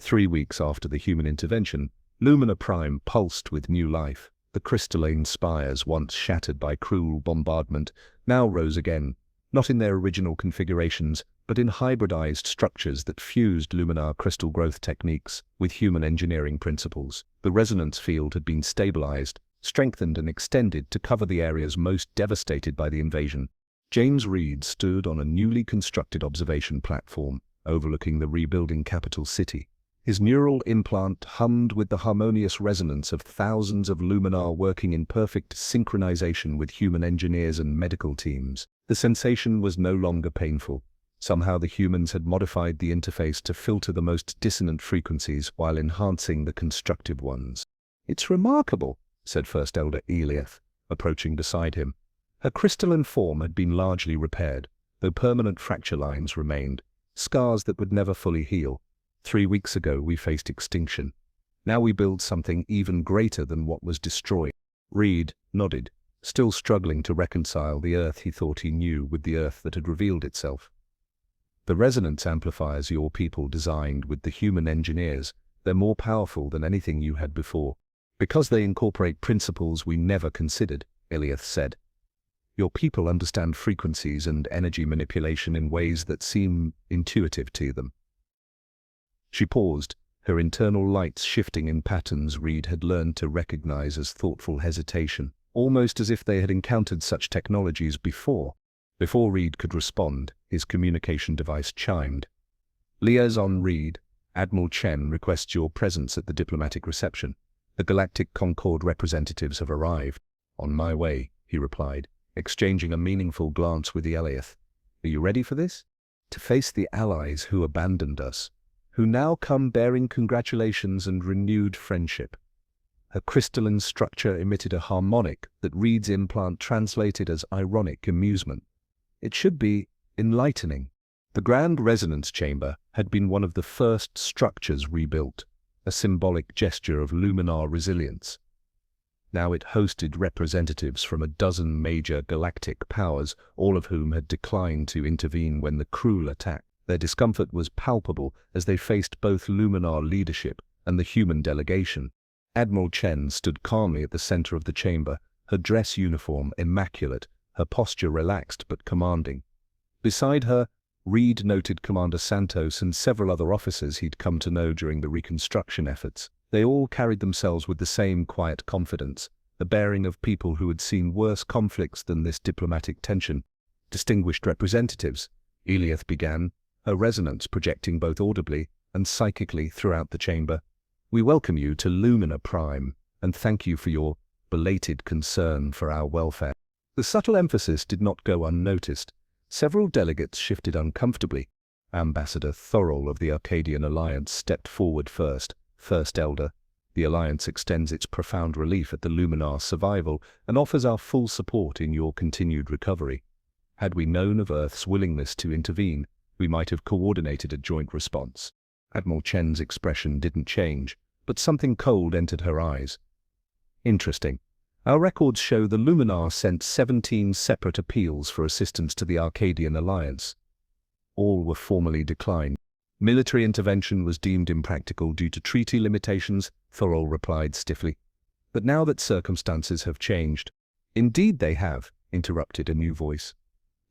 3 weeks after the human intervention, Lumina Prime pulsed with new life. The crystalline spires, once shattered by cruel bombardment, now rose again, not in their original configurations, but in hybridized structures that fused luminar crystal growth techniques with human engineering principles. The resonance field had been stabilized, strengthened and extended to cover the areas most devastated by the invasion. James Reed stood on a newly constructed observation platform overlooking the rebuilding capital city. His neural implant hummed with the harmonious resonance of thousands of luminar working in perfect synchronization with human engineers and medical teams. The sensation was no longer painful. Somehow the humans had modified the interface to filter the most dissonant frequencies while enhancing the constructive ones. "It's remarkable," said First Elder Eliath, approaching beside him. Her crystalline form had been largely repaired, though permanent fracture lines remained, scars that would never fully heal. 3 weeks ago we faced extinction. Now we build something even greater than what was destroyed. Reed nodded, still struggling to reconcile the Earth he thought he knew with the Earth that had revealed itself. "The resonance amplifiers your people designed with the human engineers, they're more powerful than anything you had before. Because they incorporate principles we never considered," Eliath said. "Your people understand frequencies and energy manipulation in ways that seem intuitive to them." She paused, her internal lights shifting in patterns Reed had learned to recognize as thoughtful hesitation, almost as if they had encountered such technologies before. Before Reed could respond, his communication device chimed. "Liaison Reed, Admiral Chen requests your presence at the diplomatic reception. The Galactic Concord representatives have arrived." "On my way," he replied, exchanging a meaningful glance with the Eliath. "Are you ready for this? To face the allies who abandoned us, who now come bearing congratulations and renewed friendship." Her crystalline structure emitted a harmonic that Reed's implant translated as ironic amusement. "It should be enlightening." The Grand Resonance Chamber had been one of the first structures rebuilt, a symbolic gesture of luminar resilience. Now it hosted representatives from a dozen major galactic powers, all of whom had declined to intervene when the cruel attack. Their discomfort was palpable as they faced both luminar leadership and the human delegation. Admiral Chen stood calmly at the center of the chamber, her dress uniform immaculate, her posture relaxed but commanding. Beside her, Reed noted Commander Santos and several other officers he'd come to know during the reconstruction efforts. They all carried themselves with the same quiet confidence, the bearing of people who had seen worse conflicts than this diplomatic tension. "Distinguished representatives," Eliath began, her resonance projecting both audibly and psychically throughout the chamber, "we welcome you to Lumina Prime, and thank you for your belated concern for our welfare." The subtle emphasis did not go unnoticed. Several delegates shifted uncomfortably. Ambassador Thorol of the Arcadian Alliance stepped forward first. "First Elder, the Alliance extends its profound relief at the Luminar survival and offers our full support in your continued recovery. Had we known of Earth's willingness to intervene, we might have coordinated a joint response." Admiral Chen's expression didn't change, but something cold entered her eyes. "Interesting. Our records show the Luminar sent 17 separate appeals for assistance to the Arcadian Alliance. All were formally declined. Military intervention was deemed impractical due to treaty limitations," Thorol replied stiffly. "But now that circumstances have changed—" "Indeed they have," interrupted a new voice.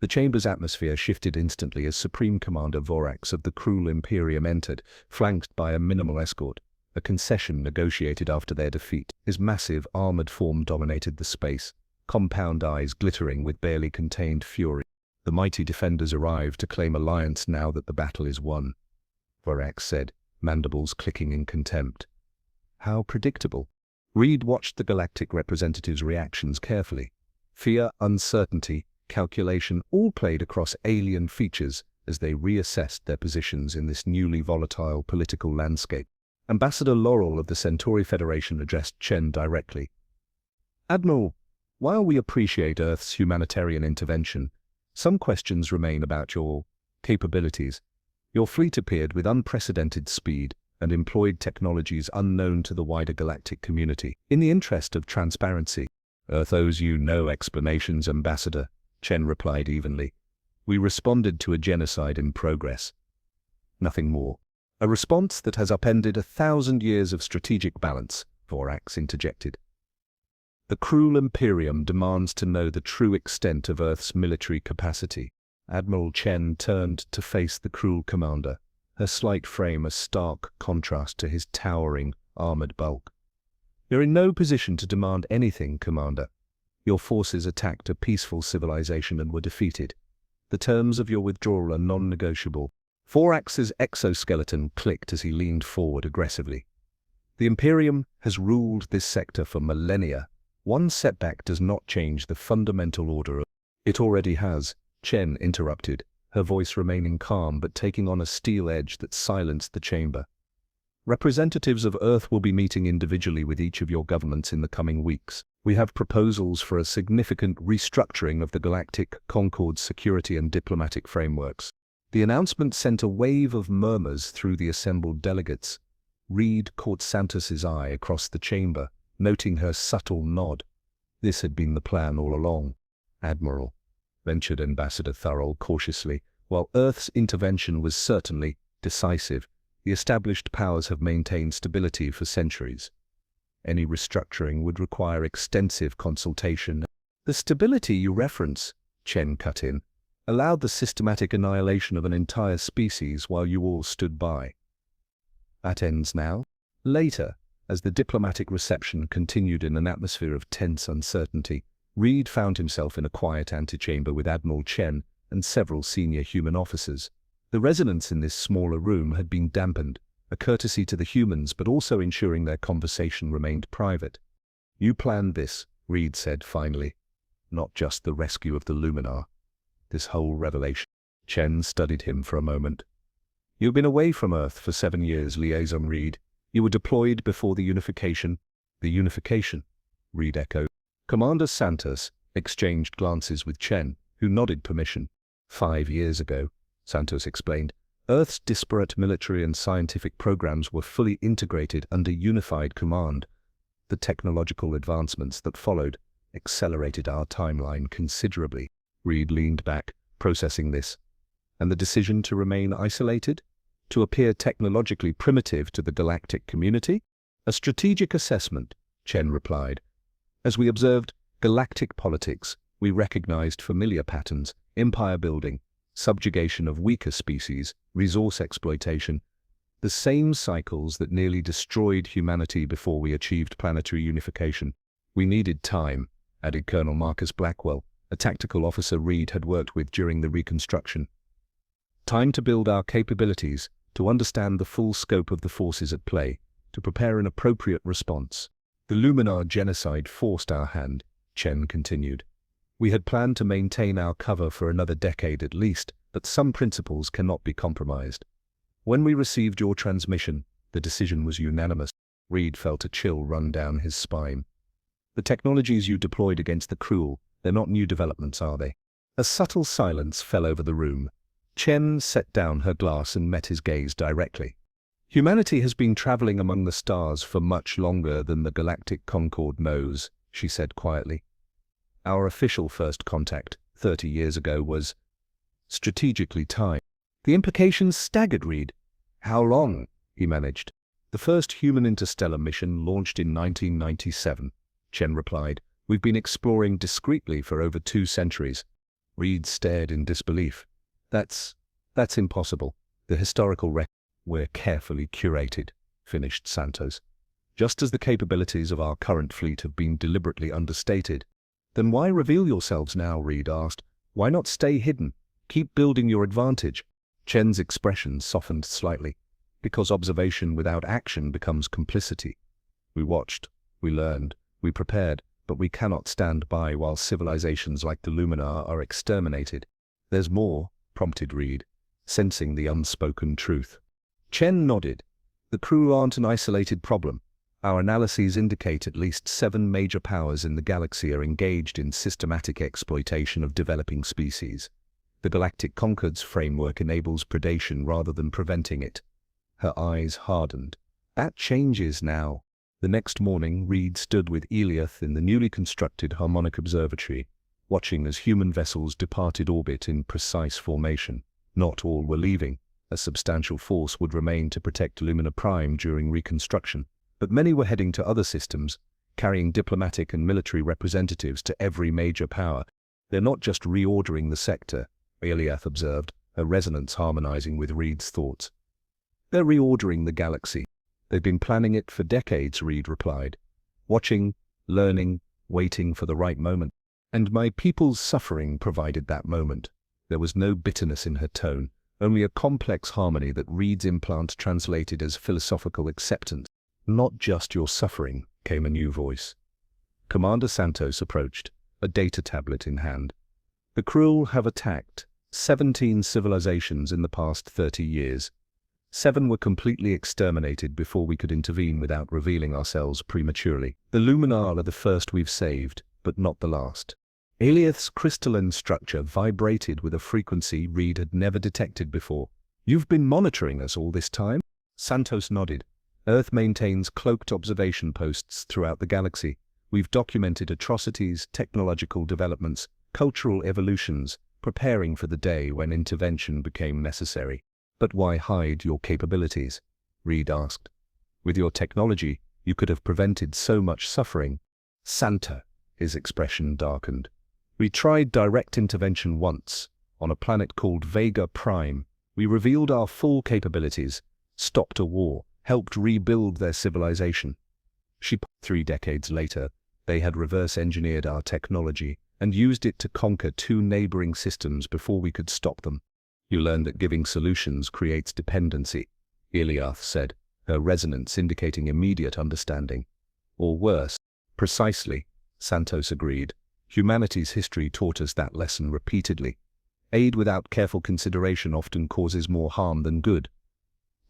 The chamber's atmosphere shifted instantly as Supreme Commander Vorax of the cruel Imperium entered, flanked by a minimal escort, a concession negotiated after their defeat. His massive, armored form dominated the space, compound eyes glittering with barely contained fury. "The mighty defenders arrive to claim alliance now that the battle is won," Vorax said, mandibles clicking in contempt. How predictable. Reed watched the galactic representatives' reactions carefully. Fear, uncertainty, calculation all played across alien features as they reassessed their positions in this newly volatile political landscape. Ambassador Laurel of the Centauri Federation addressed Chen directly. "Admiral, while we appreciate Earth's humanitarian intervention, some questions remain about your capabilities. Your fleet appeared with unprecedented speed and employed technologies unknown to the wider galactic community. In the interest of transparency—" "Earth owes you no explanations, Ambassador," Chen replied evenly. "We responded to a genocide in progress. Nothing more." A response that has upended 1,000 years of strategic balance, Vorax interjected. The cruel Imperium demands to know the true extent of Earth's military capacity. Admiral Chen turned to face the cruel commander, her slight frame a stark contrast to his towering, armored bulk. You're in no position to demand anything, Commander. Your forces attacked a peaceful civilization and were defeated. The terms of your withdrawal are non-negotiable. Vorax's exoskeleton clicked as he leaned forward aggressively. The Imperium has ruled this sector for millennia. One setback does not change the fundamental order. It already has, Chen interrupted, her voice remaining calm but taking on a steel edge that silenced the chamber. Representatives of Earth will be meeting individually with each of your governments in the coming weeks. We have proposals for a significant restructuring of the Galactic Concord's security and diplomatic frameworks. The announcement sent a wave of murmurs through the assembled delegates. Reed caught Santos's eye across the chamber, noting her subtle nod. This had been the plan all along, Admiral, ventured Ambassador Thurl cautiously. While Earth's intervention was certainly decisive, the established powers have maintained stability for centuries. Any restructuring would require extensive consultation. The stability you reference, Chen cut in, allowed the systematic annihilation of an entire species while you all stood by. That ends now. Later, as the diplomatic reception continued in an atmosphere of tense uncertainty, Reed found himself in a quiet antechamber with Admiral Chen and several senior human officers. The resonance in this smaller room had been dampened, a courtesy to the humans but also ensuring their conversation remained private. You planned this, Reed said finally. Not just the rescue of the Luminar. This whole revelation. Chen studied him for a moment. You've been away from Earth for 7 years, Liaison Reed. You were deployed before the unification. The unification, Reed echoed. Commander Santos exchanged glances with Chen, who nodded permission. 5 years ago, Santos explained, Earth's disparate military and scientific programs were fully integrated under unified command. The technological advancements that followed accelerated our timeline considerably. Reed leaned back, processing this. And the decision to remain isolated? To appear technologically primitive to the galactic community? A strategic assessment, Chen replied. As we observed galactic politics, we recognized familiar patterns: empire building, subjugation of weaker species, resource exploitation, the same cycles that nearly destroyed humanity before we achieved planetary unification. We needed time, added Colonel Marcus Blackwell, a tactical officer Reed had worked with during the reconstruction. Time to build our capabilities, to understand the full scope of the forces at play, to prepare an appropriate response. The Luminar genocide forced our hand, Chen continued. We had planned to maintain our cover for another decade at least, but some principles cannot be compromised. When we received your transmission, the decision was unanimous. Reed felt a chill run down his spine. The technologies you deployed against the cruel, they're not new developments, are they? A subtle silence fell over the room. Chen set down her glass and met his gaze directly. Humanity has been traveling among the stars for much longer than the Galactic Concord knows, she said quietly. Our official first contact, 30 years ago, was strategically timed. The implications staggered Reed. How long? He managed. The first human interstellar mission launched in 1997, Chen replied. We've been exploring discreetly for over 2 centuries. Reed stared in disbelief. That's impossible. The historical record were carefully curated, finished Santos. Just as the capabilities of our current fleet have been deliberately understated. Then why reveal yourselves now? Reed asked. Why not stay hidden? Keep building your advantage. Chen's expression softened slightly. Because observation without action becomes complicity. We watched, we learned, we prepared, but we cannot stand by while civilizations like the Luminar are exterminated. There's more, prompted Reed, sensing the unspoken truth. Chen nodded. The crew aren't an isolated problem. Our analyses indicate at least 7 major powers in the galaxy are engaged in systematic exploitation of developing species. The Galactic Concord's framework enables predation rather than preventing it. Her eyes hardened. That changes now. The next morning, Reed stood with Eliath in the newly constructed Harmonic Observatory, watching as human vessels departed orbit in precise formation. Not all were leaving. A substantial force would remain to protect Lumina Prime during reconstruction, but many were heading to other systems, carrying diplomatic and military representatives to every major power. They're not just reordering the sector, Eliath observed, her resonance harmonizing with Reed's thoughts. They're reordering the galaxy. They've been planning it for decades, Reed replied. Watching, learning, waiting for the right moment. And my people's suffering provided that moment. There was no bitterness in her tone, only a complex harmony that Reed's implant translated as philosophical acceptance. Not just your suffering, came a new voice. Commander Santos approached, a data tablet in hand. The Cruel have attacked 17 civilizations in the past 30 years. 7 were completely exterminated before we could intervene without revealing ourselves prematurely. The Luminar are the first we've saved, but not the last. Eliath's crystalline structure vibrated with a frequency Reed had never detected before. You've been monitoring us all this time? Santos nodded. Earth maintains cloaked observation posts throughout the galaxy. We've documented atrocities, technological developments, cultural evolutions, preparing for the day when intervention became necessary. But why hide your capabilities? Reed asked. With your technology, you could have prevented so much suffering. Santa, his expression darkened. We tried direct intervention once, on a planet called Vega Prime. We revealed our full capabilities, stopped a war, helped rebuild their civilization. 3 decades later, they had reverse-engineered our technology and used it to conquer 2 neighboring systems before we could stop them. You learn that giving solutions creates dependency, Eliath said, her resonance indicating immediate understanding. Or worse. Precisely, Santos agreed. Humanity's history taught us that lesson repeatedly. Aid without careful consideration often causes more harm than good.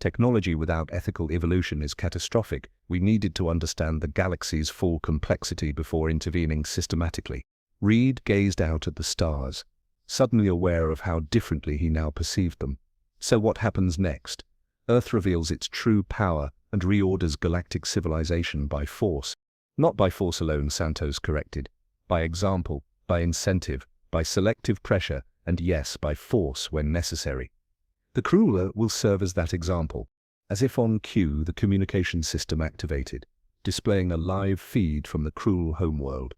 Technology without ethical evolution is catastrophic. We needed to understand the galaxy's full complexity before intervening systematically. Reed gazed out at the stars, suddenly aware of how differently he now perceived them. So what happens next? Earth reveals its true power and reorders galactic civilization by force. Not by force alone, Santos corrected. By example, by incentive, by selective pressure, and yes, by force when necessary. The Crueler will serve as that example. As if on cue, the communication system activated, displaying a live feed from the Cruel homeworld.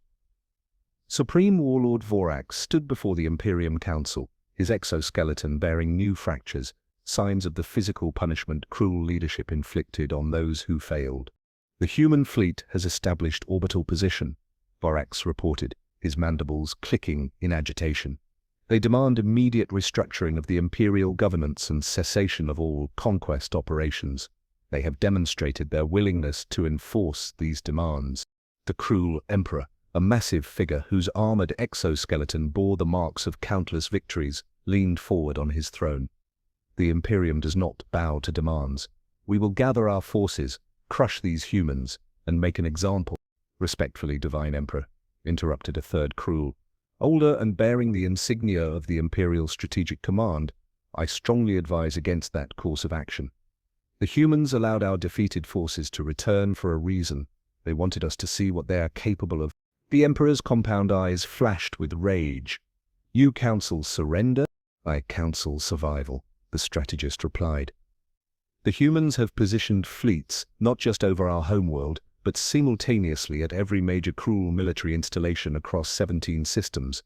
Supreme Warlord Vorax stood before the Imperium Council, his exoskeleton bearing new fractures, signs of the physical punishment Cruel leadership inflicted on those who failed. The human fleet has established orbital position, Vorax reported, his mandibles clicking in agitation. They demand immediate restructuring of the Imperial governance and cessation of all conquest operations. They have demonstrated their willingness to enforce these demands. The Cruel Emperor, a massive figure whose armored exoskeleton bore the marks of countless victories, leaned forward on his throne. The Imperium does not bow to demands. We will gather our forces, crush these humans, and make an example. Respectfully, Divine Emperor, interrupted a third Cruel. Older and bearing the insignia of the Imperial Strategic Command, I strongly advise against that course of action. The humans allowed our defeated forces to return for a reason. They wanted us to see what they are capable of. The Emperor's compound eyes flashed with rage. You counsel surrender? I counsel survival, the strategist replied. The humans have positioned fleets not just over our homeworld, but simultaneously at every major Cruel military installation across 17 systems.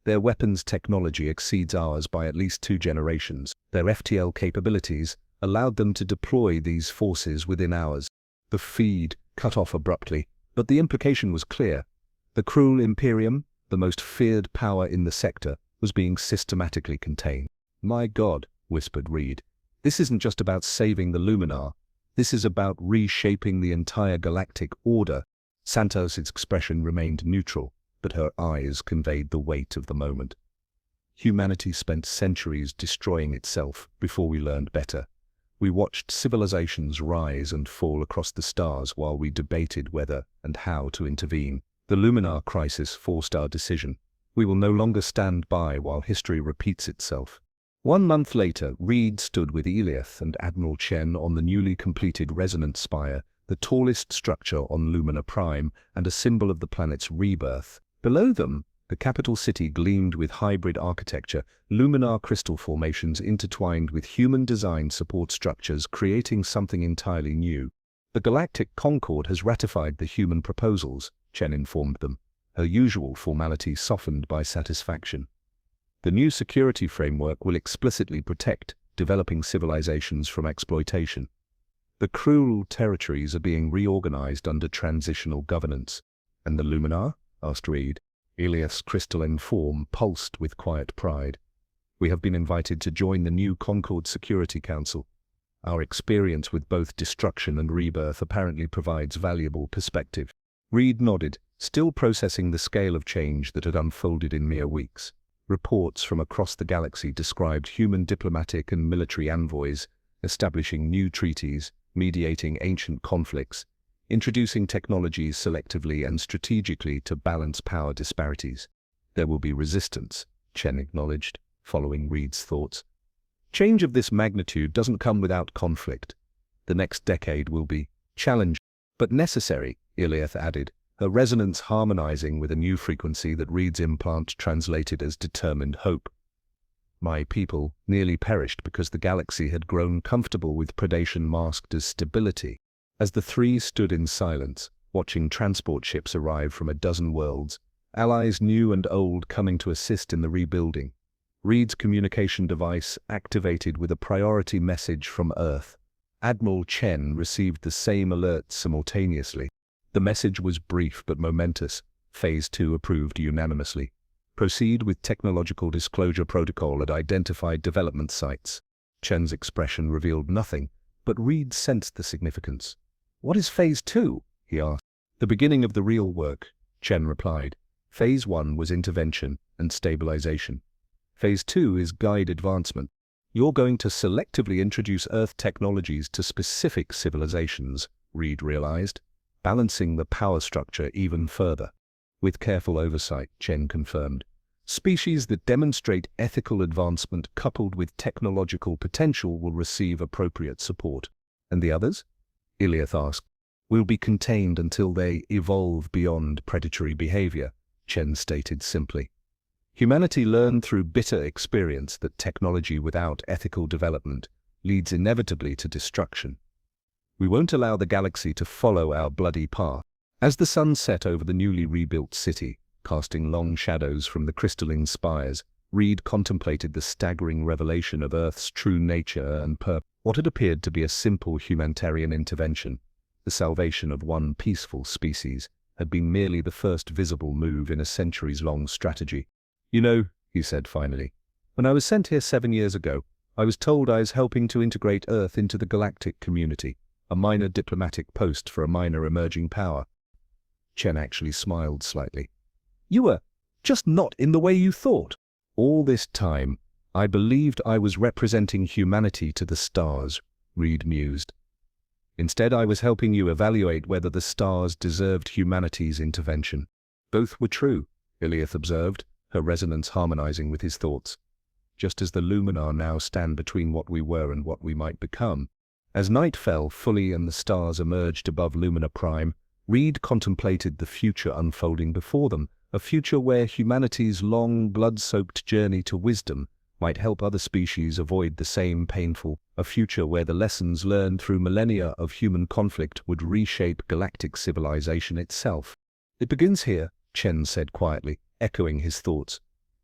Their weapons technology exceeds ours by at least 2 generations. Their FTL capabilities allowed them to deploy these forces within hours. The feed cut off abruptly, but the implication was clear. The Cruel Imperium, the most feared power in the sector, was being systematically contained. My God, whispered Reed, this isn't just about saving the Luminar. This is about reshaping the entire galactic order. Santos' expression remained neutral, but her eyes conveyed the weight of the moment. Humanity spent centuries destroying itself before we learned better. We watched civilizations rise and fall across the stars while we debated whether and how to intervene. The Luminar crisis forced our decision. We will no longer stand by while history repeats itself. 1 month later, Reed stood with Eliath and Admiral Chen on the newly completed Resonance Spire, the tallest structure on Lumina Prime and a symbol of the planet's rebirth. Below them, The capital city gleamed with hybrid architecture, luminar crystal formations intertwined with human design support structures, creating something entirely new. The Galactic Concord has ratified the human proposals, Chen informed them, her usual formality softened by satisfaction. The new security framework will explicitly protect developing civilizations from exploitation. The cruel territories are being reorganized under transitional governance. And the Luminar? Asked Reed. Elias's crystalline form pulsed with quiet pride. We have been invited to join the new Concord Security Council. Our experience with both destruction and rebirth apparently provides valuable perspective. Reed nodded, still processing the scale of change that had unfolded in mere weeks. Reports from across the galaxy described human diplomatic and military envoys establishing new treaties, mediating ancient conflicts, introducing technologies selectively and strategically to balance power disparities. There will be resistance, Chen acknowledged, following Reed's thoughts. Change of this magnitude doesn't come without conflict. The next decade will be challenging, but necessary, Eliath added, her resonance harmonizing with a new frequency that Reed's implant translated as determined hope. My people nearly perished because the galaxy had grown comfortable with predation masked as stability. As the three stood in silence, watching transport ships arrive from a dozen worlds, allies new and old coming to assist in the rebuilding, Reed's communication device activated with a priority message from Earth. Admiral Chen received the same alert simultaneously. The message was brief but momentous. Phase 2 approved unanimously. Proceed with technological disclosure protocol at identified development sites. Chen's expression revealed nothing, but Reed sensed the significance. What is Phase 2? He asked. The beginning of the real work, Chen replied. Phase 1 was intervention and stabilization. Phase 2 is guide advancement. You're going to selectively introduce Earth technologies to specific civilizations, Reed realized, balancing the power structure even further. With careful oversight, Chen confirmed. Species that demonstrate ethical advancement coupled with technological potential will receive appropriate support. And the others? Eliath asked. Will be contained until they evolve beyond predatory behavior, Chen stated simply. Humanity learned through bitter experience that technology without ethical development leads inevitably to destruction. We won't allow the galaxy to follow our bloody path. As the sun set over the newly rebuilt city, casting long shadows from the crystalline spires, Reed contemplated the staggering revelation of Earth's true nature and purpose. What had appeared to be a simple humanitarian intervention, the salvation of one peaceful species, had been merely the first visible move in a centuries-long strategy. You know, he said finally, when I was sent here 7 years ago, I was told I was helping to integrate Earth into the galactic community, a minor diplomatic post for a minor emerging power. Chen actually smiled slightly. You were just not in the way you thought. All this time, I believed I was representing humanity to the stars, Reed mused. Instead, I was helping you evaluate whether the stars deserved humanity's intervention. Both were true, Eliath observed, her resonance harmonizing with his thoughts. Just as the Luminar now stand between what we were and what we might become. As night fell fully and the stars emerged above Lumina Prime, Reed contemplated the future unfolding before them, a future where humanity's long, blood-soaked journey to wisdom might help other species avoid the same painful, a future where the lessons learned through millennia of human conflict would reshape galactic civilization itself. It begins here, Chen said quietly, echoing his thoughts.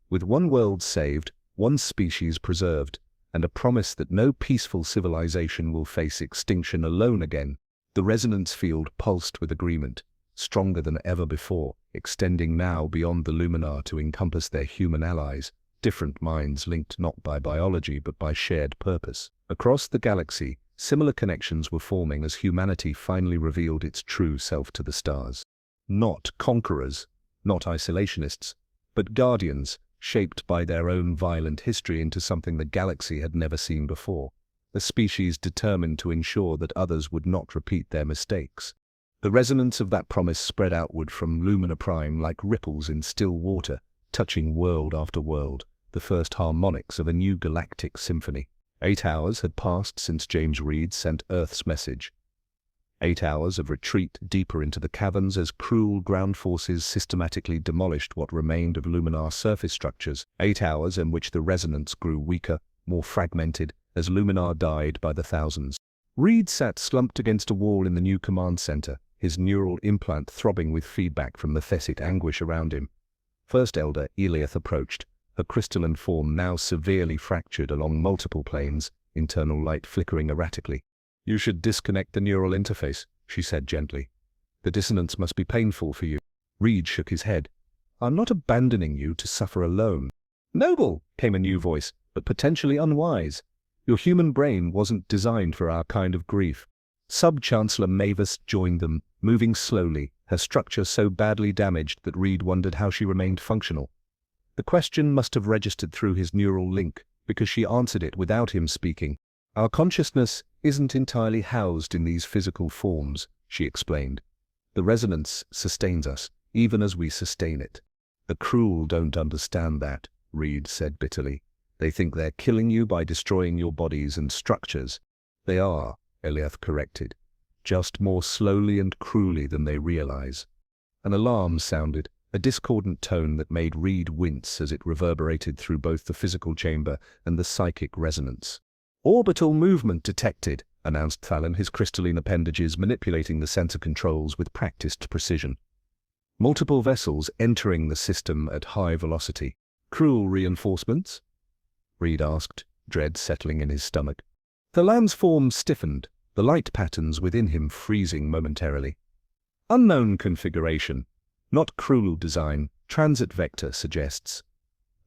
With one world saved, one species preserved, and a promise that no peaceful civilization will face extinction alone again, the resonance field pulsed with agreement, stronger than ever before, extending now beyond the Luminar to encompass their human allies, different minds linked not by biology but by shared purpose. Across the galaxy, similar connections were forming as humanity finally revealed its true self to the stars. Not conquerors, not isolationists, but guardians, shaped by their own violent history into something the galaxy had never seen before, a species determined to ensure that others would not repeat their mistakes. The resonance of that promise spread outward from Lumina Prime like ripples in still water, touching world after world, the first harmonics of a new galactic symphony. 8 hours had passed since James Reed sent Earth's message. 8 hours of retreat deeper into the caverns as cruel ground forces systematically demolished what remained of Luminar surface structures. 8 hours in which the resonance grew weaker, more fragmented, as Luminar died by the thousands. Reed sat slumped against a wall in the new command center, his neural implant throbbing with feedback from the thesic anguish around him. First Elder Eliath approached, her crystalline form now severely fractured along multiple planes, internal light flickering erratically. "You should disconnect the neural interface," she said gently. "The dissonance must be painful for you." Reed shook his head. "I'm not abandoning you to suffer alone." "Noble," came a new voice, "but potentially unwise. Your human brain wasn't designed for our kind of grief." Sub-Chancellor Mavis joined them, moving slowly, her structure so badly damaged that Reed wondered how she remained functional. The question must have registered through his neural link, because she answered it without him speaking. "Our consciousness isn't entirely housed in these physical forms," she explained. "The resonance sustains us, even as we sustain it." "The cruel don't understand that," Reed said bitterly. "They think they're killing you by destroying your bodies and structures." "They are," Eliath corrected, "just more slowly and cruelly than they realize." An alarm sounded, a discordant tone that made Reed wince as it reverberated through both the physical chamber and the psychic resonance. "Orbital movement detected," announced Thalen, his crystalline appendages manipulating the sensor controls with practiced precision. "Multiple vessels entering the system at high velocity." "Cruel reinforcements?" Reed asked, dread settling in his stomach. Thalan's form stiffened, the light patterns within him freezing momentarily. "Unknown configuration. Not cruel design, transit vector suggests.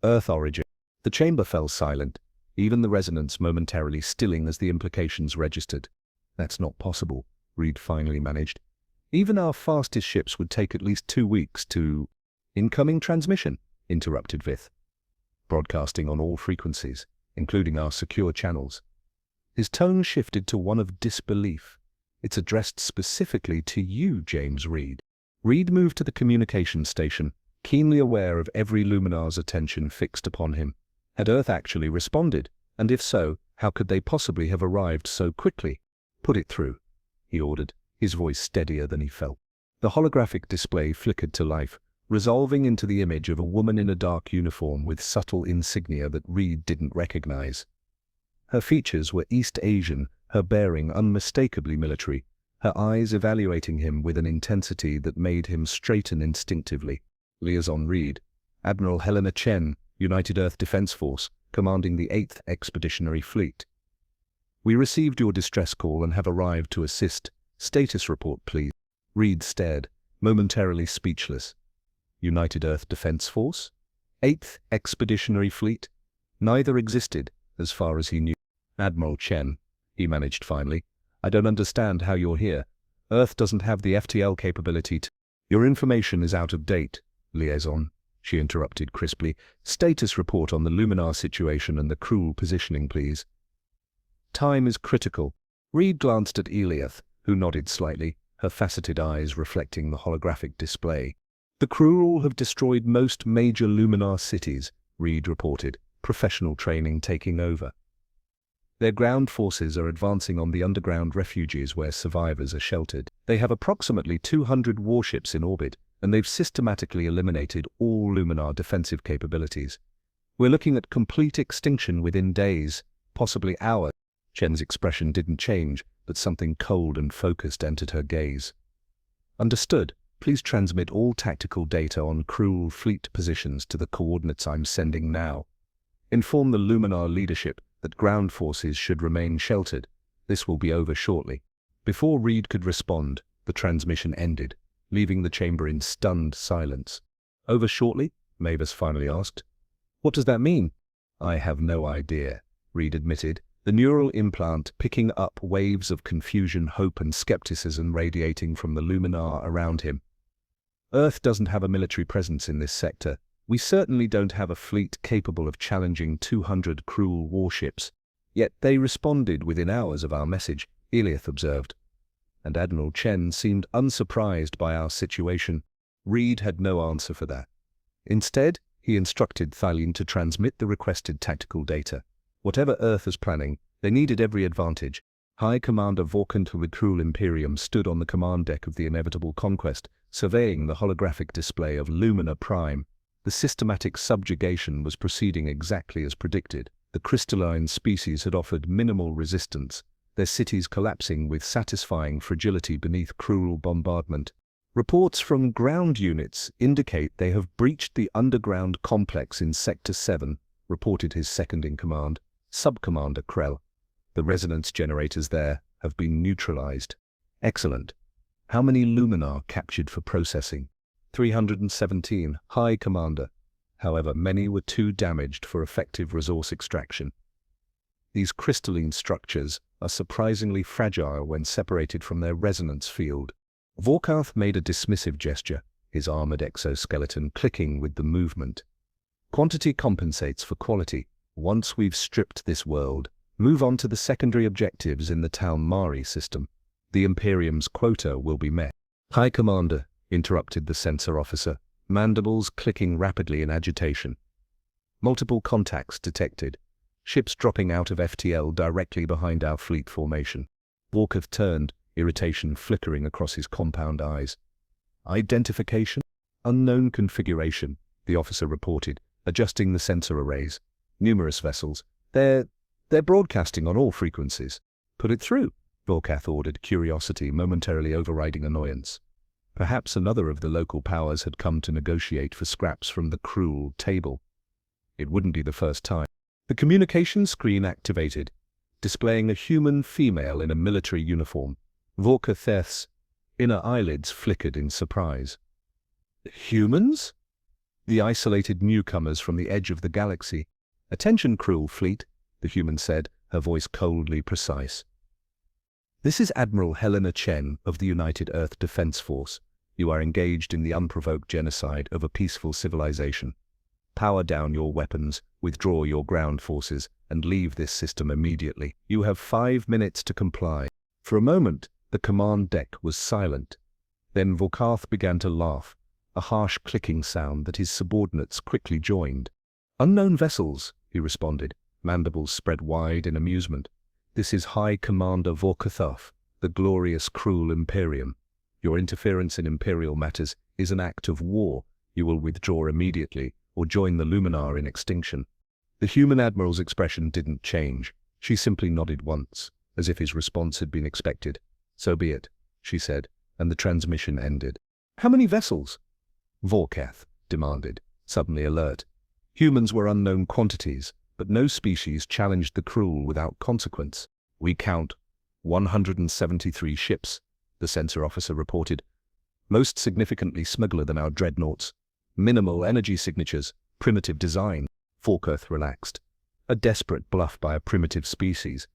Earth origin." The chamber fell silent, even the resonance momentarily stilling as the implications registered. "That's not possible," Reed finally managed. "Even our fastest ships would take at least 2 weeks to—" "Incoming transmission," interrupted Vith. "Broadcasting on all frequencies, including our secure channels." His tone shifted to one of disbelief. "It's addressed specifically to you, James Reed." Reed moved to the communication station, keenly aware of every Luminar's attention fixed upon him. Had Earth actually responded? And if so, how could they possibly have arrived so quickly? "Put it through," he ordered, his voice steadier than he felt. The holographic display flickered to life, resolving into the image of a woman in a dark uniform with subtle insignia that Reed didn't recognize. Her features were East Asian, her bearing unmistakably military, her eyes evaluating him with an intensity that made him straighten instinctively. "Liaison Reed, Admiral Helena Chen, United Earth Defense Force, commanding the 8th Expeditionary Fleet. We received your distress call and have arrived to assist. Status report, please." Reed stared, momentarily speechless. United Earth Defense Force? 8th Expeditionary Fleet? Neither existed, as far as he knew. "Admiral Chen," he managed finally, "I don't understand how you're here. Earth doesn't have the FTL capability to—" "Your information is out of date, Liaison," she interrupted crisply. "Status report on the Luminar situation and the cruel positioning, please." "Time is critical." Reed glanced at Eliath, who nodded slightly, her faceted eyes reflecting the holographic display. "The cruel have destroyed most major Luminar cities," Reed reported, professional training taking over. "Their ground forces are advancing on the underground refuges where survivors are sheltered. They have approximately 200 warships in orbit, and they've systematically eliminated all Luminar defensive capabilities. We're looking at complete extinction within days, possibly hours." Chen's expression didn't change, but something cold and focused entered her gaze. "Understood. Please transmit all tactical data on cruel fleet positions to the coordinates I'm sending now. Inform the Luminar leadership that ground forces should remain sheltered. This will be over shortly." Before Reed could respond, the transmission ended, leaving the chamber in stunned silence. "Over shortly?" Mavis finally asked. "What does that mean?" "I have no idea," Reed admitted, the neural implant picking up waves of confusion, hope, and skepticism radiating from the Luminar around him. "Earth doesn't have a military presence in this sector. We certainly don't have a fleet capable of challenging 200 cruel warships. Yet they responded within hours of our message," Eliath observed. "And Admiral Chen seemed unsurprised by our situation." Reed had no answer for that. Instead, he instructed Thylene to transmit the requested tactical data. Whatever Earth was planning, they needed every advantage. High Commander Vorkant with Cruel Imperium stood on the command deck of the Inevitable Conquest, surveying the holographic display of Lumina Prime. The systematic subjugation was proceeding exactly as predicted. The crystalline species had offered minimal resistance, their cities collapsing with satisfying fragility beneath cruel bombardment. Reports from ground units indicate they have breached the underground complex in Sector 7, reported his second-in-command, Sub-Commander Krell. The resonance generators there have been neutralized. Excellent. How many Luminar captured for processing? 317, High Commander. However, many were too damaged for effective resource extraction. These crystalline structures are surprisingly fragile when separated from their resonance field. Vorkath made a dismissive gesture, his armored exoskeleton clicking with the movement. Quantity compensates for quality. Once we've stripped this world, move on to the secondary objectives in the Town Mari system. The Imperium's quota will be met. High Commander, interrupted the sensor officer, mandibles clicking rapidly in agitation. Multiple contacts detected. Ships dropping out of FTL directly behind our fleet formation. Vorkath turned, irritation flickering across his compound eyes. Identification? Unknown configuration, the officer reported, adjusting the sensor arrays. Numerous vessels. They're broadcasting on all frequencies. Put it through, Vorkath ordered, curiosity momentarily overriding annoyance. Perhaps another of the local powers had come to negotiate for scraps from the cruel table. It wouldn't be the first time. The communication screen activated, displaying a human female in a military uniform. Vorkath's inner eyelids flickered in surprise. Humans? The isolated newcomers from the edge of the galaxy. Attention, cruel fleet, the human said, her voice coldly precise. This is Admiral Helena Chen of the United Earth Defense Force. You are engaged in the unprovoked genocide of a peaceful civilization. Power down your weapons, withdraw your ground forces, and leave this system immediately. You have 5 minutes to comply. For a moment, the command deck was silent. Then Vorkath began to laugh, a harsh clicking sound that his subordinates quickly joined. Unknown vessels, he responded, mandibles spread wide in amusement. This is High Commander Vorkath, the glorious cruel Imperium. Your interference in Imperial matters is an act of war. You will withdraw immediately or join the Luminar in extinction. The human admiral's expression didn't change. She simply nodded once, as if his response had been expected. So be it, she said, and the transmission ended. How many vessels? Vorkath demanded, suddenly alert. Humans were unknown quantities, but no species challenged the cruel without consequence. We count 173 ships, the sensor officer reported. Most significantly smuggler than our dreadnoughts. Minimal energy signatures, primitive design. Vorkath relaxed. A desperate bluff by a primitive species.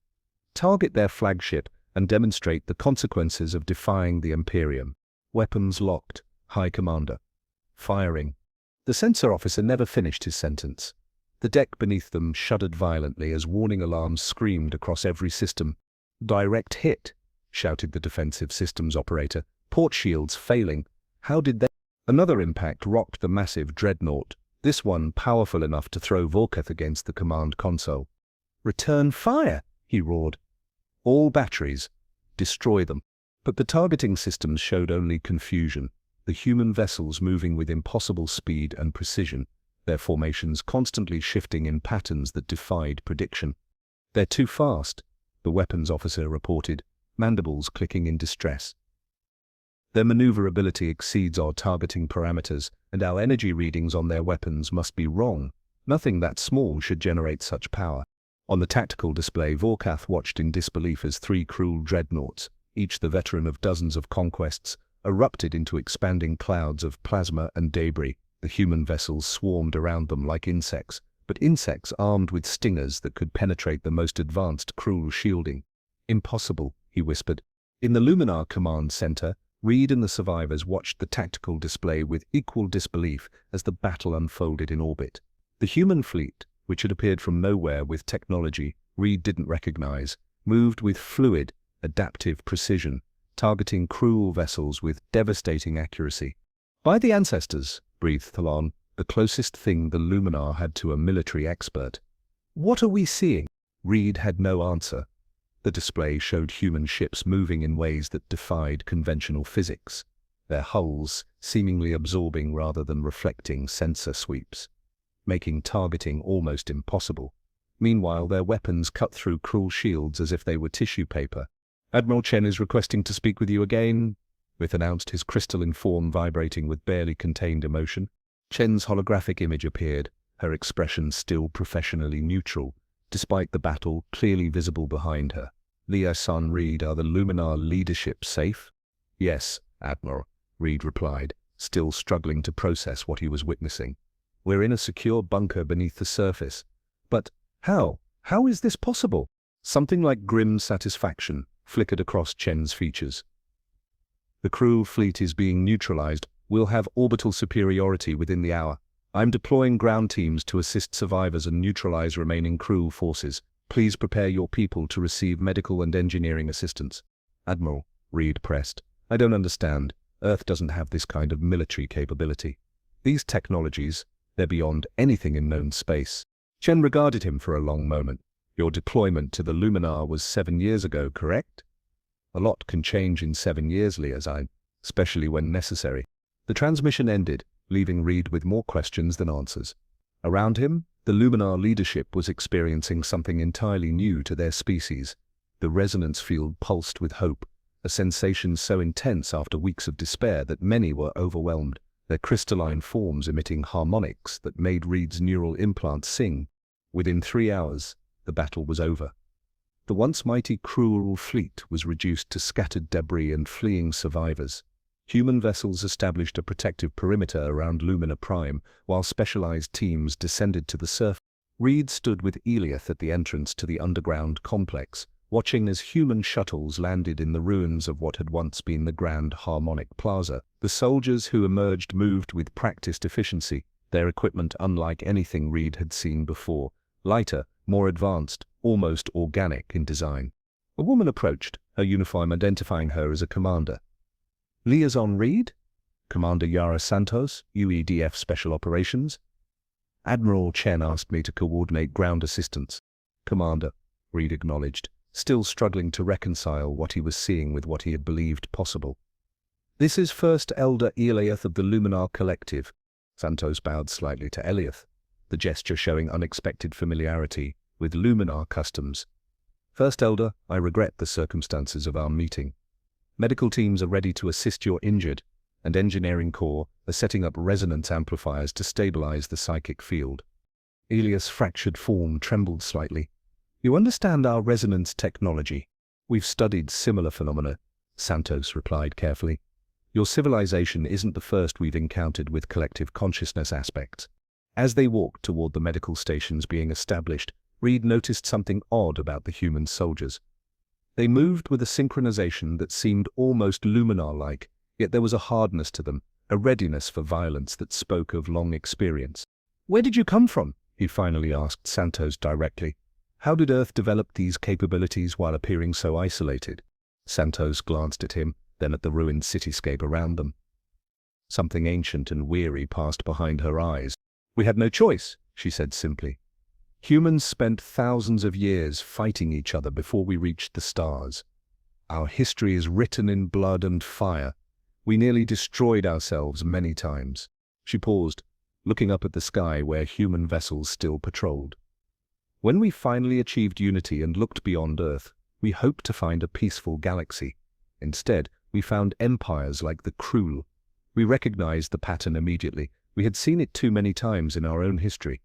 Target their flagship and demonstrate the consequences of defying the Imperium. Weapons locked, High Commander. Firing. The sensor officer never finished his sentence. The deck beneath them shuddered violently as warning alarms screamed across every system. Direct hit, shouted the defensive systems operator. Port shields failing. How did they? Another impact rocked the massive dreadnought, this one powerful enough to throw Vorkath against the command console. Return fire, he roared. All batteries. Destroy them. But the targeting systems showed only confusion, the human vessels moving with impossible speed and precision, their formations constantly shifting in patterns that defied prediction. They're too fast, the weapons officer reported, mandibles clicking in distress. Their maneuverability exceeds our targeting parameters, and our energy readings on their weapons must be wrong. Nothing that small should generate such power. On the tactical display, Vorkath watched in disbelief as 3 cruel dreadnoughts, each the veteran of dozens of conquests, erupted into expanding clouds of plasma and debris. The human vessels swarmed around them like insects, but insects armed with stingers that could penetrate the most advanced cruel shielding. Impossible, he whispered. In the Luminar command center, Reed and the survivors watched the tactical display with equal disbelief as the battle unfolded in orbit. The human fleet, which had appeared from nowhere with technology Reed didn't recognize, moved with fluid, adaptive precision, targeting cruel vessels with devastating accuracy. By the ancestors, breathed Thalon, the closest thing the Luminar had to a military expert. What are we seeing? Reed had no answer. The display showed human ships moving in ways that defied conventional physics, their hulls seemingly absorbing rather than reflecting sensor sweeps, making targeting almost impossible. Meanwhile, their weapons cut through cruel shields as if they were tissue paper. "Admiral Chen is requesting to speak with you again," With announced, his crystalline form vibrating with barely contained emotion. Chen's holographic image appeared, her expression still professionally neutral, despite the battle clearly visible behind her. "Liaison Reed, are the Luminar leadership safe?" "Yes, Admiral," Reed replied, still struggling to process what he was witnessing. "We're in a secure bunker beneath the surface." "But how? How is this possible?" Something like grim satisfaction flickered across Chen's features. "The crew fleet is being neutralized. We'll have orbital superiority within the hour. I'm deploying ground teams to assist survivors and neutralize remaining crew forces. Please prepare your people to receive medical and engineering assistance." "Admiral," Reed pressed, "I don't understand. Earth doesn't have this kind of military capability. These technologies, they're beyond anything in known space." Chen regarded him for a long moment. "Your deployment to the Luminar was 7 years ago, correct?" "A lot can change in 7 years, Liaison, especially when necessary." The transmission ended, leaving Reed with more questions than answers. Around him, the Luminar leadership was experiencing something entirely new to their species. The resonance field pulsed with hope, a sensation so intense after weeks of despair that many were overwhelmed, their crystalline forms emitting harmonics that made Reed's neural implants sing. Within 3 hours, the battle was over. The once mighty cruel fleet was reduced to scattered debris and fleeing survivors. Human vessels established a protective perimeter around Lumina Prime, while specialized teams descended to the surface. Reed stood with Eliath at the entrance to the underground complex, watching as human shuttles landed in the ruins of what had once been the Grand Harmonic Plaza. The soldiers who emerged moved with practiced efficiency, their equipment unlike anything Reed had seen before, lighter, more advanced, almost organic in design. A woman approached, her uniform identifying her as a commander. "Liaison Reed? Commander Yara Santos, UEDF Special Operations?" "Admiral Chen asked me to coordinate ground assistance." "Commander," Reed acknowledged, still struggling to reconcile what he was seeing with what he had believed possible. "This is First Elder Eliath of the Luminar Collective." Santos bowed slightly to Eliath, the gesture showing unexpected familiarity with Luminar customs. "First Elder, I regret the circumstances of our meeting. Medical teams are ready to assist your injured, and Engineering Corps are setting up resonance amplifiers to stabilize the psychic field." Elia's fractured form trembled slightly. "You understand our resonance technology? We've studied similar phenomena," Santos replied carefully. "Your civilization isn't the first we've encountered with collective consciousness aspects." As they walked toward the medical stations being established, Reed noticed something odd about the human soldiers. They moved with a synchronization that seemed almost Luminar-like, yet there was a hardness to them, a readiness for violence that spoke of long experience. "Where did you come from?" he finally asked Santos directly. "How did Earth develop these capabilities while appearing so isolated?" Santos glanced at him, then at the ruined cityscape around them. Something ancient and weary passed behind her eyes. "We had no choice," she said simply. "Humans spent thousands of years fighting each other before we reached the stars. Our history is written in blood and fire. We nearly destroyed ourselves many times." She paused, looking up at the sky where human vessels still patrolled. "When we finally achieved unity and looked beyond Earth, we hoped to find a peaceful galaxy. Instead, we found empires like the Krul. We recognized the pattern immediately. We had seen it too many times in our own history."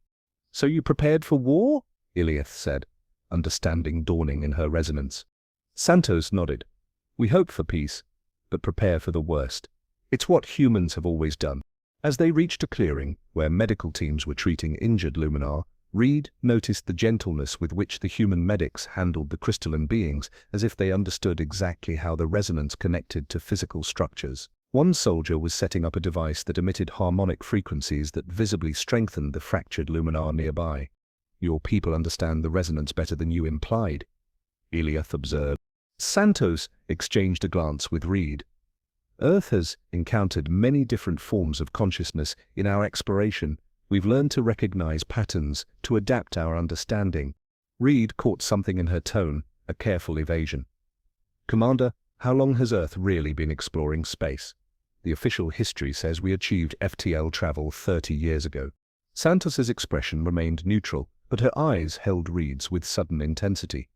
"So you prepared for war?" Eliath said, understanding dawning in her resonance. Santos nodded. "We hope for peace, but prepare for the worst. It's what humans have always done." As they reached a clearing where medical teams were treating injured Luminar, Reed noticed the gentleness with which the human medics handled the crystalline beings, as if they understood exactly how the resonance connected to physical structures. One soldier was setting up a device that emitted harmonic frequencies that visibly strengthened the fractured Luminar nearby. "Your people understand the resonance better than you implied," Eliath observed. Santos exchanged a glance with Reed. "Earth has encountered many different forms of consciousness. In our exploration, we've learned to recognize patterns, to adapt our understanding." Reed caught something in her tone, a careful evasion. "Commander, how long has Earth really been exploring space?" "The official history says we achieved FTL travel 30 years ago." Santos's expression remained neutral, but her eyes held Reed's with sudden intensity.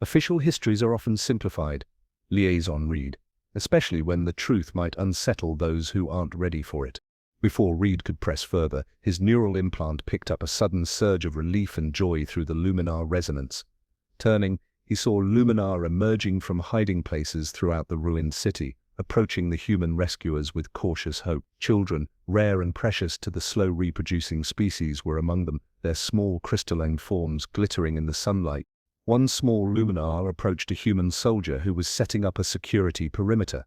"Official histories are often simplified," Liaison Reed, "especially when the truth might unsettle those who aren't ready for it." Before Reed could press further, his neural implant picked up a sudden surge of relief and joy through the luminar resonance. Turning, he saw luminar emerging from hiding places throughout the ruined city, approaching the human rescuers with cautious hope. Children, rare and precious to the slow-reproducing species, were among them, their small crystalline forms glittering in the sunlight. One small luminar approached a human soldier who was setting up a security perimeter.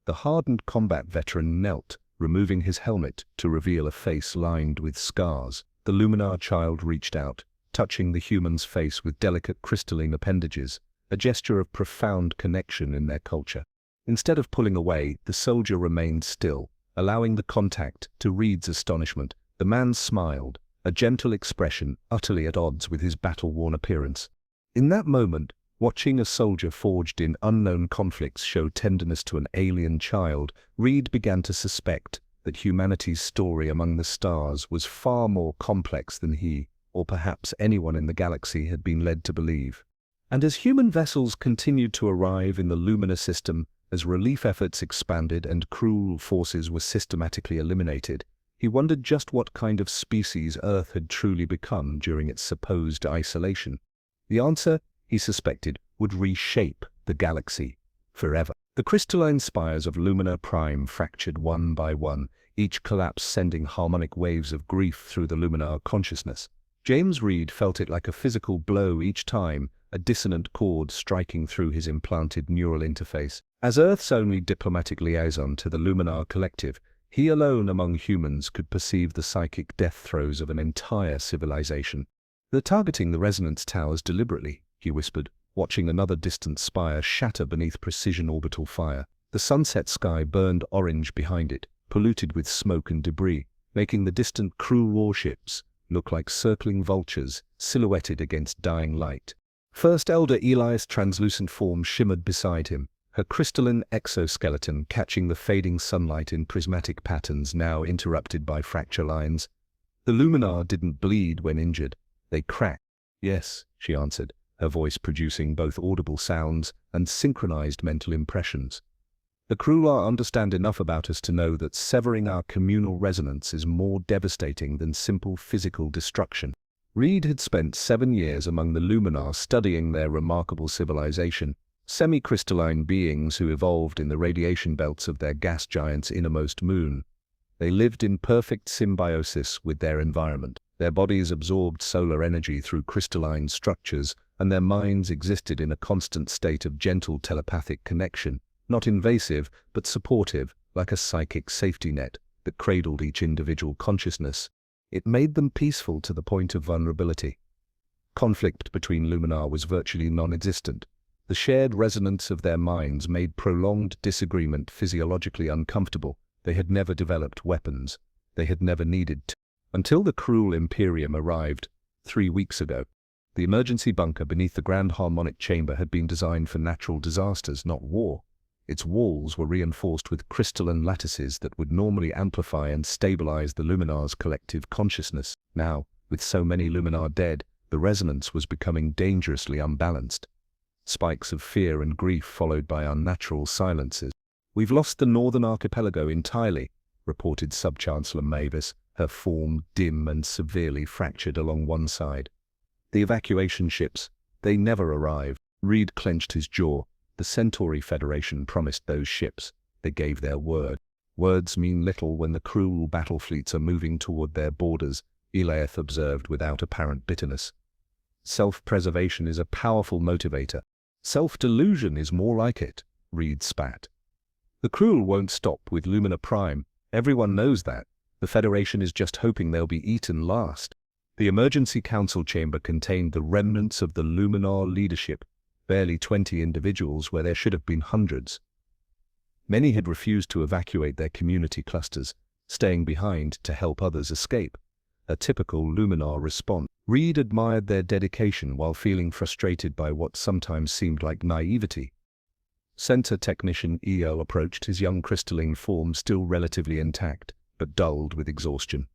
The hardened combat veteran knelt, removing his helmet to reveal a face lined with scars. The luminar child reached out, touching the human's face with delicate crystalline appendages, a gesture of profound connection in their culture. Instead of pulling away, the soldier remained still, allowing the contact. To Reed's astonishment, the man smiled, a gentle expression utterly at odds with his battle-worn appearance. In that moment, watching a soldier forged in unknown conflicts show tenderness to an alien child, Reed began to suspect that humanity's story among the stars was far more complex than he, or perhaps anyone in the galaxy, had been led to believe. And as human vessels continued to arrive in the luminous system, as relief efforts expanded and cruel forces were systematically eliminated, he wondered just what kind of species Earth had truly become during its supposed isolation. The answer, he suspected, would reshape the galaxy forever. The crystalline spires of Lumina Prime fractured one by one, each collapse sending harmonic waves of grief through the luminar consciousness. James Reed felt it like a physical blow each time, a dissonant chord striking through his implanted neural interface. As Earth's only diplomatic liaison to the Luminar Collective, he alone among humans could perceive the psychic death throes of an entire civilization. "They're targeting the resonance towers deliberately," he whispered, watching another distant spire shatter beneath precision orbital fire. The sunset sky burned orange behind it, polluted with smoke and debris, making the distant crew warships look like circling vultures silhouetted against dying light. First Elder Elias' translucent form shimmered beside him, her crystalline exoskeleton catching the fading sunlight in prismatic patterns now interrupted by fracture lines. "The luminar didn't bleed when injured. They cracked." "Yes," she answered, her voice producing both audible sounds and synchronized mental impressions. "The Krullar understand enough about us to know that severing our communal resonance is more devastating than simple physical destruction." Reed had spent 7 years among the Luminar studying their remarkable civilization, semi-crystalline beings who evolved in the radiation belts of their gas giant's innermost moon. They lived in perfect symbiosis with their environment. Their bodies absorbed solar energy through crystalline structures, and their minds existed in a constant state of gentle telepathic connection, not invasive, but supportive, like a psychic safety net that cradled each individual consciousness. It made them peaceful to the point of vulnerability. Conflict between Luminar was virtually non-existent. The shared resonance of their minds made prolonged disagreement physiologically uncomfortable. They had never developed weapons. They had never needed to. Until the cruel Imperium arrived 3 weeks ago. The emergency bunker beneath the Grand Harmonic Chamber had been designed for natural disasters, not war. Its walls were reinforced with crystalline lattices that would normally amplify and stabilize the Luminar's collective consciousness. Now, with so many Luminar dead, the resonance was becoming dangerously unbalanced. Spikes of fear and grief followed by unnatural silences. "We've lost the northern archipelago entirely," reported Sub-Chancellor Mavis, her form dim and severely fractured along one side. "The evacuation ships, they never arrive." Reed clenched his jaw. The Centauri Federation promised those ships. They gave their word. "Words mean little when the cruel battle fleets are moving toward their borders," Eliath observed without apparent bitterness. "Self-preservation is a powerful motivator. Self-delusion is more like it," Reed spat. "The cruel won't stop with Lumina Prime. Everyone knows that. The Federation is just hoping they'll be eaten last." The emergency council chamber contained the remnants of the Luminar leadership, barely 20 individuals where there should have been hundreds. Many had refused to evacuate their community clusters, staying behind to help others escape. a typical Luminar response. Reed admired their dedication while feeling frustrated by what sometimes seemed like naivety. Center Technician EO approached his young crystalline form still relatively intact, but dulled with exhaustion.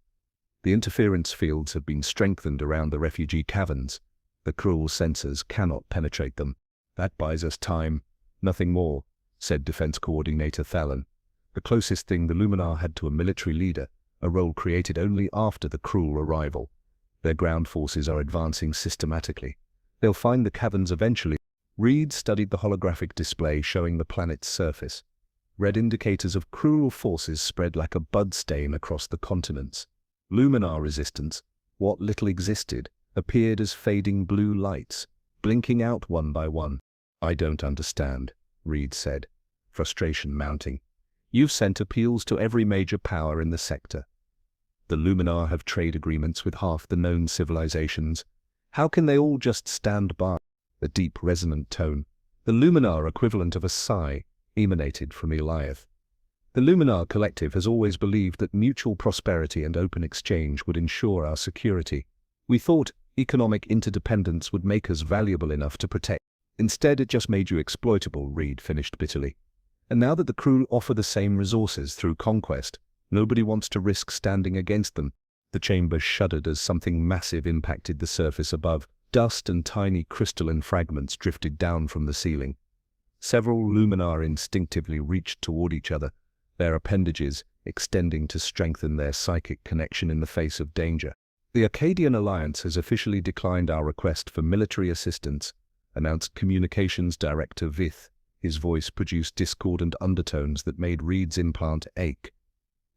The interference fields have been strengthened around the refugee caverns. The cruel sensors cannot penetrate them. That buys us time, nothing more, said Defense Coordinator Thalon. The closest thing the Luminar had to a military leader, a role created only after the cruel arrival. Their ground forces are advancing systematically. They'll find the caverns eventually. Reed studied the holographic display showing the planet's surface. Red indicators of cruel forces spread like a bud stain across the continents. Luminar resistance, what little existed, appeared as fading blue lights, blinking out one by one. I don't understand, Reed said, frustration mounting. You've sent appeals to every major power in the sector. The Luminar have trade agreements with half the known civilizations. How can they all just stand by? A deep resonant tone, the Luminar equivalent of a sigh, emanated from Eliath. The Luminar Collective has always believed that mutual prosperity and open exchange would ensure our security. We thought economic interdependence would make us valuable enough to protect. Instead, it just made you exploitable, Reed finished bitterly. And now that the crew offer the same resources through conquest, nobody wants to risk standing against them. The chamber shuddered as something massive impacted the surface above. Dust and tiny crystalline fragments drifted down from the ceiling. Several Luminar instinctively reached toward each other, their appendages extending to strengthen their psychic connection in the face of danger. The Acadian Alliance has officially declined our request for military assistance, announced Communications Director Vith. His voice produced discordant undertones that made Reed's implant ache.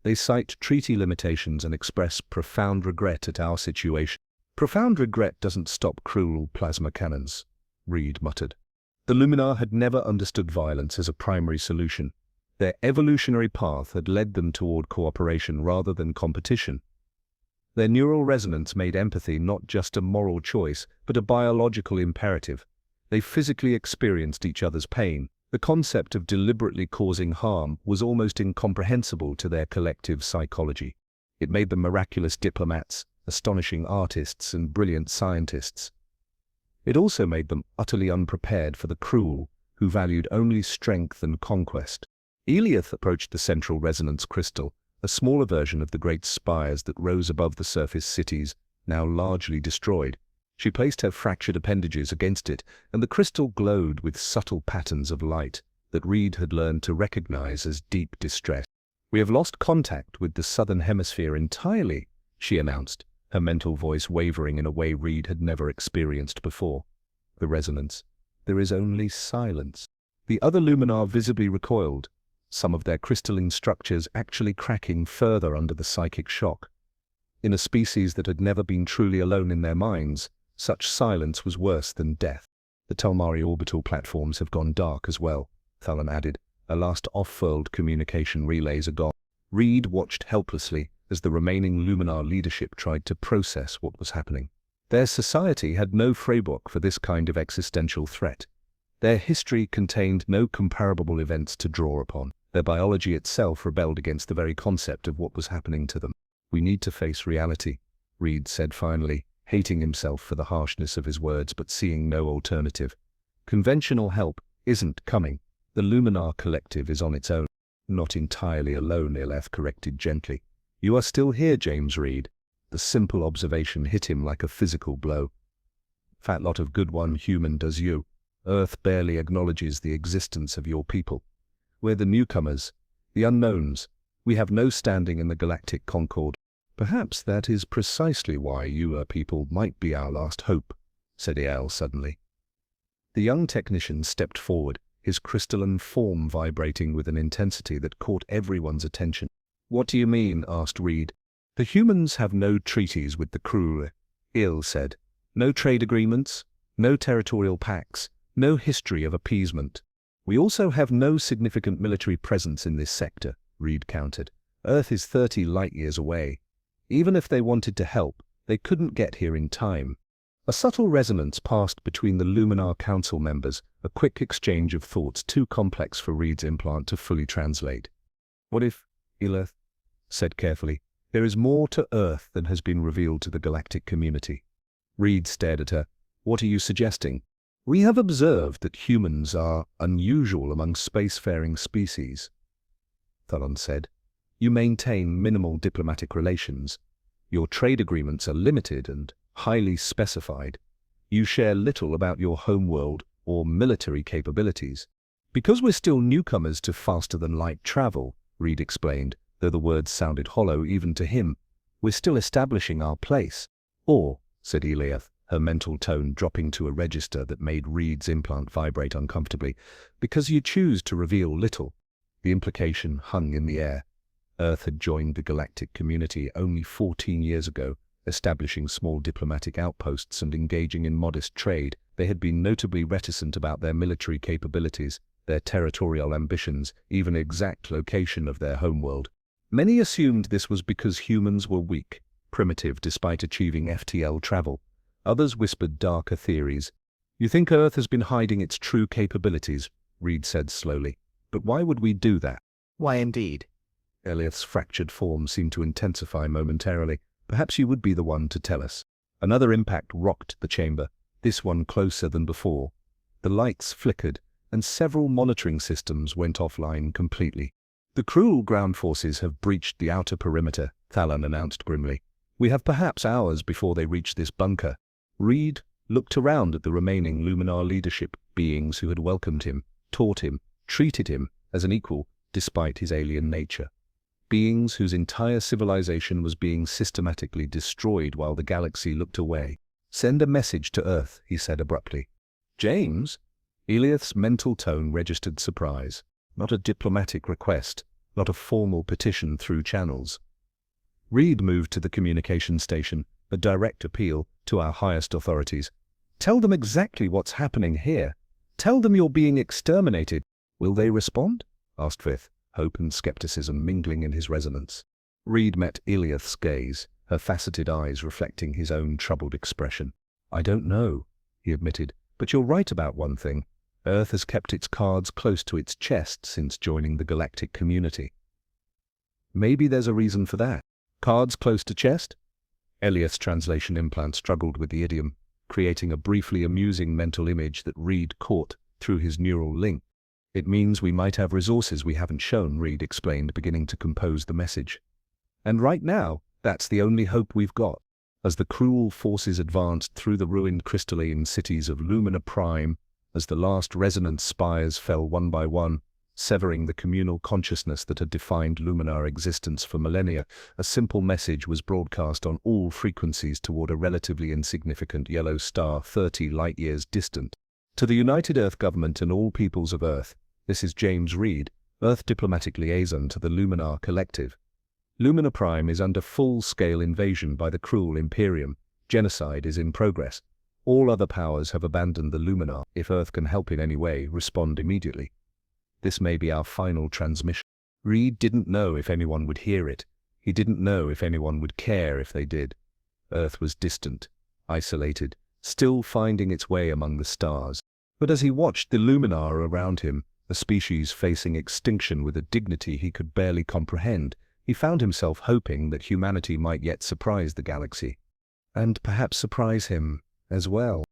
They cite treaty limitations and express profound regret at our situation. Profound regret doesn't stop cruel plasma cannons, Reed muttered. The Luminar had never understood violence as a primary solution. Their evolutionary path had led them toward cooperation rather than competition. Their neural resonance made empathy not just a moral choice, but a biological imperative. They physically experienced each other's pain. The concept of deliberately causing harm was almost incomprehensible to their collective psychology. It made them miraculous diplomats, astonishing artists, and brilliant scientists. It also made them utterly unprepared for the cruel, who valued only strength and conquest. Eliath approached the central resonance crystal, a smaller version of the great spires that rose above the surface cities, now largely destroyed. She placed her fractured appendages against it, and the crystal glowed with subtle patterns of light that Reed had learned to recognize as deep distress. "We have lost contact with the southern hemisphere entirely," she announced, her mental voice wavering in a way Reed had never experienced before. The resonance. There is only silence. The other Luminar visibly recoiled, some of their crystalline structures actually cracking further under the psychic shock. In a species that had never been truly alone in their minds, such silence was worse than death. The Telmari orbital platforms have gone dark as well, Thalon added. A last off-world communication relays are gone. Reed watched helplessly as the remaining Luminar leadership tried to process what was happening. Their society had no framework for this kind of existential threat. Their history contained no comparable events to draw upon. Their biology itself rebelled against the very concept of what was happening to them. "We need to face reality," Reed said finally, hating himself for the harshness of his words but seeing no alternative. "Conventional help isn't coming. The Luminar Collective is on its own." "Not entirely alone," Eliath corrected gently. "You are still here, James Reed." The simple observation hit him like a physical blow. "Fat lot of good one human does you. Earth barely acknowledges the existence of your people. We're the newcomers, the unknowns. We have no standing in the galactic concord." "Perhaps that is precisely why you people might be our last hope," said Eyal suddenly. The young technician stepped forward, his crystalline form vibrating with an intensity that caught everyone's attention. "What do you mean?" asked Reed. "The humans have no treaties with the crew," Eyal said. "No trade agreements, no territorial pacts, no history of appeasement. We also have no significant military presence in this sector," Reed countered. "Earth is 30 light-years away. Even if they wanted to help, they couldn't get here in time." A subtle resonance passed between the Luminar Council members, a quick exchange of thoughts too complex for Reed's implant to fully translate. "What if," Eliath said carefully, There is more to Earth than has been revealed to the galactic community. Reed stared at her. What are you suggesting? We have observed that humans are unusual among spacefaring species, Thalon said. You maintain minimal diplomatic relations. Your trade agreements are limited and highly specified. You share little about your homeworld or military capabilities. Because we're still newcomers to faster-than-light travel, Reed explained, though the words sounded hollow even to him, we're still establishing our place. Or, said Eliath, her mental tone dropping to a register that made Reed's implant vibrate uncomfortably, because you choose to reveal little. The implication hung in the air. Earth had joined the galactic community only 14 years ago, establishing small diplomatic outposts and engaging in modest trade. They had been notably reticent about their military capabilities, their territorial ambitions, even exact location of their homeworld. Many assumed this was because humans were weak, primitive despite achieving FTL travel. Others whispered darker theories. You think Earth has been hiding its true capabilities, Reed said slowly. But why would we do that? Why indeed? Eliath's fractured form seemed to intensify momentarily. Perhaps you would be the one to tell us. Another impact rocked the chamber, this one closer than before. The lights flickered, and several monitoring systems went offline completely. The cruel ground forces have breached the outer perimeter, Thalon announced grimly. We have perhaps hours before they reach this bunker. Reed looked around at the remaining Luminar leadership beings who had welcomed him, taught him, treated him as an equal despite his alien nature. Beings whose entire civilization was being systematically destroyed while the galaxy looked away. Send a message to Earth, he said abruptly. James? Eliath's mental tone registered surprise. Not a diplomatic request, not a formal petition through channels. Reed moved to the communication station, a direct appeal to our highest authorities. Tell them exactly what's happening here. Tell them you're being exterminated. Will they respond? Asked Fifth, hope and skepticism mingling in his resonance. Reed met Eliath's gaze, her faceted eyes reflecting his own troubled expression. I don't know, he admitted, but you're right about one thing. Earth has kept its cards close to its chest since joining the galactic community. Maybe there's a reason for that. Cards close to chest? Eliath's translation implant struggled with the idiom, creating a briefly amusing mental image that Reed caught through his neural link. It means we might have resources we haven't shown, Reed explained, beginning to compose the message. And right now, that's the only hope we've got. As the cruel forces advanced through the ruined crystalline cities of Lumina Prime, as the last resonance spires fell one by one, severing the communal consciousness that had defined Luminar existence for millennia, a simple message was broadcast on all frequencies toward a relatively insignificant yellow star 30 light-years distant. To the United Earth Government and all peoples of Earth, this is James Reed, Earth Diplomatic Liaison to the Luminar Collective. Lumina Prime is under full-scale invasion by the cruel Imperium. Genocide is in progress. All other powers have abandoned the Luminar. If Earth can help in any way, respond immediately. This may be our final transmission. Reed didn't know if anyone would hear it. He didn't know if anyone would care if they did. Earth was distant, isolated, still finding its way among the stars. But as he watched the Luminar around him, a species facing extinction with a dignity he could barely comprehend, he found himself hoping that humanity might yet surprise the galaxy. And perhaps surprise him as well.